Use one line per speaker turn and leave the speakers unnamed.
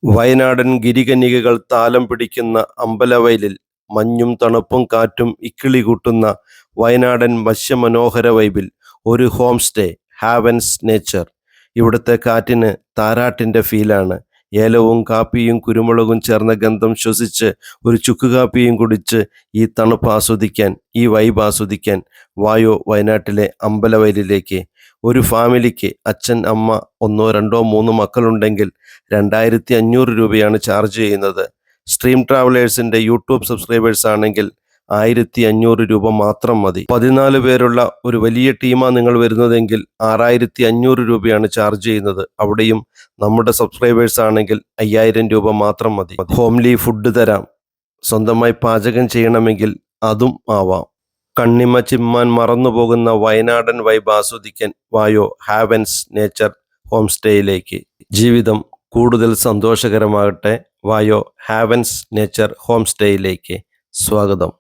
വയനാടൻ ഗിരികന്യകകൾ താലം പിടിക്കുന്ന അമ്പലവയലിൽ മഞ്ഞും തണുപ്പും കാറ്റും ഇക്കിളി കൂട്ടുന്ന വയനാടൻ വശ്യമനോഹര വൈബിൽ ഒരു ഹോം സ്റ്റേ. Havens nature. ഇവിടുത്തെ കാറ്റിന് താരാട്ടിൻ്റെ ഫീലാണ്. ഏലവും കാപ്പിയും കുരുമുളകും ചേർന്ന ഗന്ധം ശ്വസിച്ച് ഒരു ചുക്കുകാപ്പിയും കുടിച്ച് ഈ തണുപ്പ് ആസ്വദിക്കാൻ, ഈ വൈബ് ആസ്വദിക്കാൻ വായോ വയനാട്ടിലെ അമ്പലവയലിലേക്ക്. ഒരു ഫാമിലിക്ക് അച്ഛൻ, അമ്മ, ഒന്നോ രണ്ടോ മൂന്ന് മക്കളുണ്ടെങ്കിൽ 2500 രൂപയാണ് ചാർജ് ചെയ്യുന്നത്. സ്ട്രീം ട്രാവലേഴ്സിൻ്റെ യൂട്യൂബ് സബ്സ്ക്രൈബേഴ്സ് ആണെങ്കിൽ 1500 രൂപ മാത്രം മതി. 14 പേരുള്ള ഒരു വലിയ ടീമാണ് നിങ്ങൾ വരുന്നതെങ്കിൽ 6500 രൂപയാണ് ചാർജ് ചെയ്യുന്നത്. അവിടെയും നമ്മുടെ സബ്സ്ക്രൈബേഴ്സ് ആണെങ്കിൽ 5000 രൂപ മാത്രം മതി. ഹോംലി ഫുഡ് തരാം. സ്വന്തമായി പാചകം ചെയ്യണമെങ്കിൽ അതും ആവാം. കണ്ണിമ ചിമ്മാൻ മറന്നുപോകുന്ന വയനാടൻ വൈബ് ആസ്വദിക്കാൻ വായോ ഹാവൻസ് നേച്ചർ ഹോം സ്റ്റേയിലേക്ക്. ജീവിതം കൂടുതൽ സന്തോഷകരമാകട്ടെ. വായോ ഹാവൻസ് നേച്ചർ ഹോം സ്റ്റേയിലേക്ക് സ്വാഗതം.